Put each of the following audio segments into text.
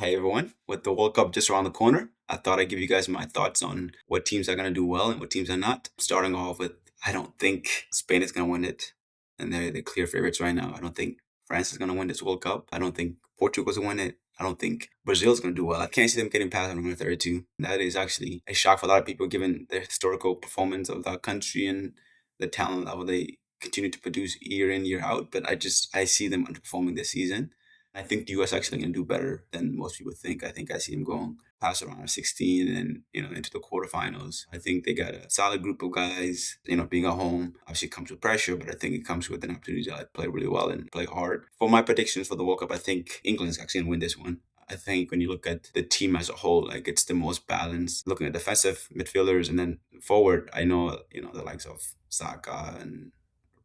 Hey everyone, with the World Cup just around the corner, I thought I'd give you guys my thoughts on what teams are going to do well and what teams are not. Starting off with, I don't think Spain is going to win it, and they're the clear favorites right now. I don't think France is going to win this World Cup. I don't think Portugal's going to win it. I don't think Brazil's going to do well. I can't see them getting past round 32. That is actually a shock for a lot of people given the historical performance of that country and the talent level they continue to produce year in, year out. But I see them underperforming this season. I think the US actually going to do better than most people think. I think I see them going past around 16 and into the quarterfinals. I think they got a solid group of guys. Being at home obviously comes with pressure, but I think it comes with an opportunity to play really well and play hard. For my predictions for the World Cup, I think England's actually going to win this one. I think when you look at the team as a whole, like it's the most balanced. Looking at defensive midfielders and then forward, I know the likes of Saka and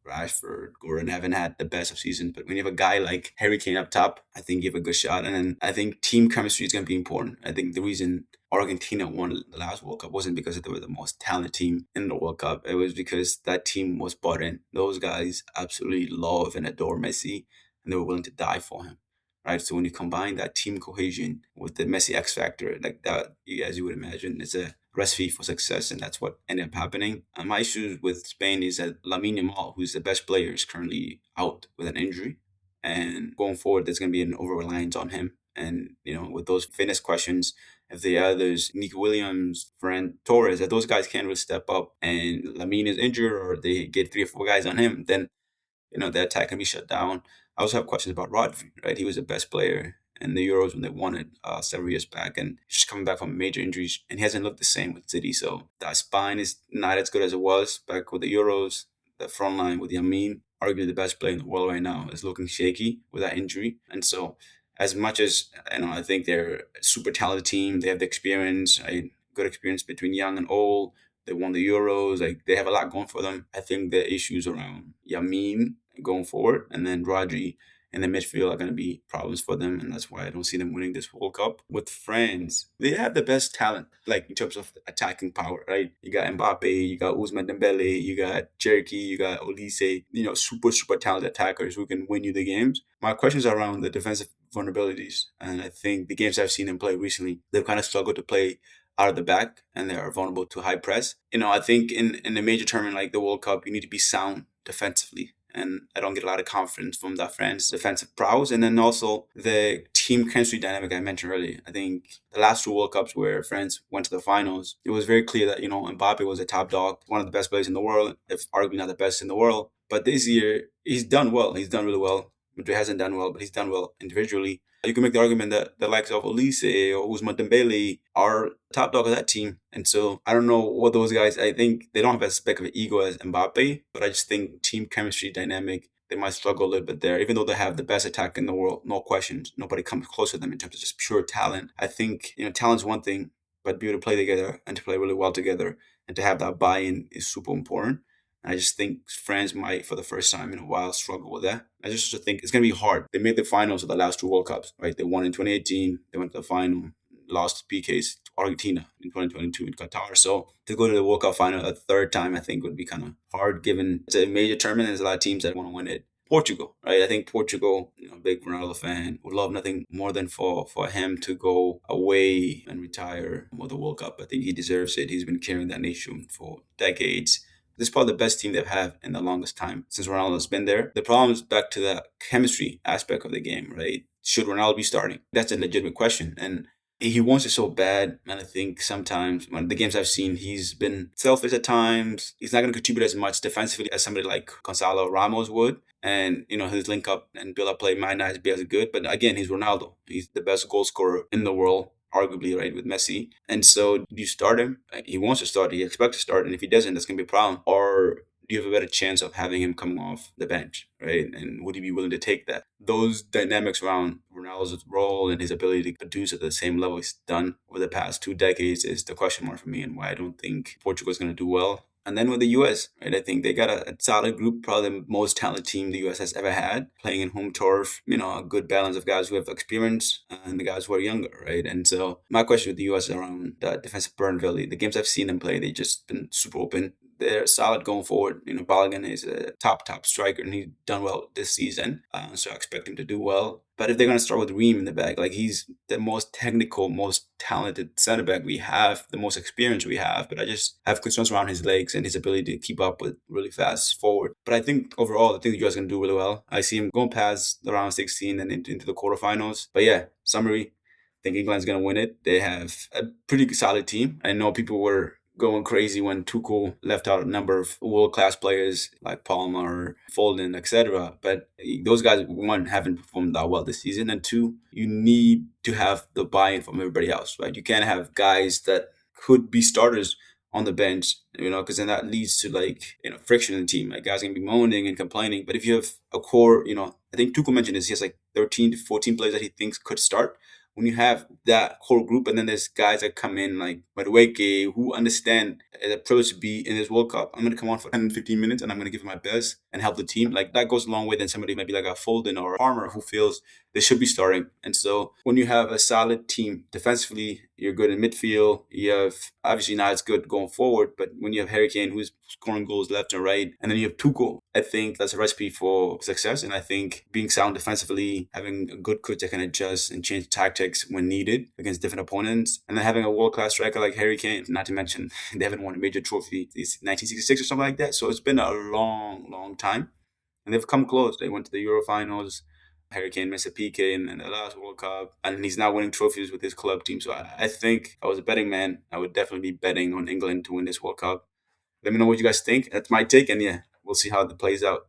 Rashford, Gordon haven't had the best of seasons, but when you have a guy like Harry Kane up top, I think you have a good shot. And then I think team chemistry is going to be important. I think the reason Argentina won the last World Cup wasn't because they were the most talented team in the World Cup. It was because that team was bought in. Those guys absolutely love and adore Messi, and they were willing to die for him. Right. So when you combine that team cohesion with the Messi X factor, like that, as you would imagine, it's a recipe for success, and that's what ended up happening. And my issue with Spain is that Lamine Yamal, who's the best player, is currently out with an injury, and going forward, there's going to be an over reliance on him. And with those fitness questions, if the others, Nico Williams, Ferran Torres, if those guys can't really step up, and Lamine is injured, or they get 3 or 4 guys on him, then the attack can be shut down. I also have questions about Rodri, right? He was the best player in the Euros when they won it several years back, and he's just coming back from major injuries, and he hasn't looked the same with City. So that spine is not as good as it was back with the Euros. The front line with Yamin, arguably the best player in the world right now, is looking shaky with that injury. And so, as much as I think they're a super talented team, they have the experience, good experience between young and old. They won the Euros. Like they have a lot going for them. I think the issues around Yamin going forward, and then Rodri in the midfield are going to be problems for them, and that's why I don't see them winning this World Cup. With France, they have the best talent, like in terms of attacking power, right? You got Mbappe, you got Ousmane Dembele, you got Cherki, you got Olise, super talented attackers who can win you the games. My questions are around the defensive vulnerabilities, and I think the games I've seen them play recently, they've kind of struggled to play out of the back, and they are vulnerable to high press. I think in a major tournament like the World Cup, you need to be sound defensively. And I don't get a lot of confidence from that France defensive prowess. And then also the team chemistry dynamic I mentioned earlier. I think the last 2 World Cups where France went to the finals, it was very clear that, Mbappe was a top dog, one of the best players in the world, if arguably not the best in the world. But this year, he's done well. He's done really well. Madrid hasn't done well, but he's done well individually. You can make the argument that the likes of Olise or Ousmane Dembele are top dog of that team. And so I don't know what those guys, I think they don't have as big of an ego as Mbappe, but I just think team chemistry dynamic, they might struggle a little bit there, even though they have the best attack in the world, no questions. Nobody comes close to them in terms of just pure talent. I think, talent's one thing, but be able to play together and to play really well together and to have that buy-in is super important. I just think France might, for the first time in a while, struggle with that. I just think it's going to be hard. They made the finals of the last 2 World Cups, right? They won in 2018. They went to the final, lost PKs to Argentina in 2022 in Qatar. So to go to the World Cup final a third time, I think would be kind of hard given it's a major tournament and there's a lot of teams that want to win it. Portugal, right? I think Portugal, big Ronaldo fan, would love nothing more than for him to go away and retire with the World Cup. I think he deserves it. He's been carrying that nation for decades. This is probably the best team they've had in the longest time since Ronaldo's been there. The problem is back to the chemistry aspect of the game, right? Should Ronaldo be starting? That's a legitimate question. And he wants it so bad. And I think sometimes when the games I've seen, he's been selfish at times. He's not going to contribute as much defensively as somebody like Gonzalo Ramos would. And, his link up and build up play might not be as good. But again, he's Ronaldo. He's the best goal scorer in the world, arguably, right, with Messi. And so do you start him? He wants to start. He expects to start. And if he doesn't, that's going to be a problem. Or do you have a better chance of having him come off the bench, right? And would he be willing to take that? Those dynamics around Ronaldo's role and his ability to produce at the same level he's done over the past 2 decades is the question mark for me, and why I don't think Portugal is going to do well. And then with the U.S., right, I think they got a solid group, probably the most talented team the U.S. has ever had, playing in home turf, a good balance of guys who have experience and the guys who are younger, right? And so my question with the U.S. around the defensive vulnerability, the games I've seen them play, they've just been super open. they're solid going forward. Balogun is a top striker, and he's done well this season. So I expect him to do well. But if they're going to start with Ream in the back, like he's the most technical, most talented center back we have, the most experience we have. But I just have concerns around his legs and his ability to keep up with really fast forward. But I think overall, I think the US going to do really well. I see him going past the round 16 and into the quarterfinals. But yeah, summary, think England's going to win it. They have a pretty solid team. I know people were going crazy when Tuchel left out a number of world-class players like Palmer, Foden, etc. But those guys, one, haven't performed that well this season, and two, you need to have the buy-in from everybody else, right? You can't have guys that could be starters on the bench, because then that leads to friction in the team. Like guys gonna be moaning and complaining. But if you have a core, I think Tuchel mentioned this. He has like 13 to 14 players that he thinks could start. When you have that core group, and then there's guys that come in like Madueke who understand the privilege to be in this World Cup. I'm going to come on for 10, 15 minutes and I'm going to give it my best and help the team. Like that goes a long way than somebody maybe like a Foden or a Palmer who feels they should be starting. And so when you have a solid team defensively, you're good in midfield. You have obviously not as good going forward, but when you have Harry Kane who's scoring goals left and right, and then you have Tuchel, I think that's a recipe for success. And I think being sound defensively, having a good coach that can adjust and change tactics when needed against different opponents, and then having a world-class striker like Harry Kane, not to mention they haven't won a major trophy since 1966 or something like that. So it's been a long time, and they've come close. They went to the Euro finals. Harry Kane missed a PK in the last World Cup, and he's now winning trophies with his club team. So I think if I was a betting man, I would definitely be betting on England to win this World Cup. Let me know what you guys think. That's my take, and yeah, we'll see how it plays out.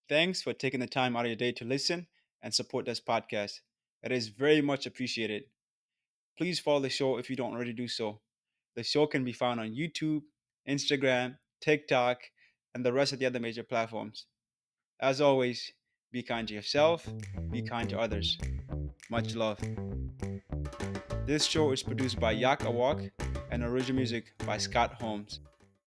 Thanks for taking the time out of your day to listen and support this podcast. It is very much appreciated. Please follow the show if you don't already do so. The show can be found on YouTube, Instagram, TikTok, and the rest of the other major platforms. As always, be kind to yourself, be kind to others. Much love. This show is produced by Yak Awak and original music by Scott Holmes.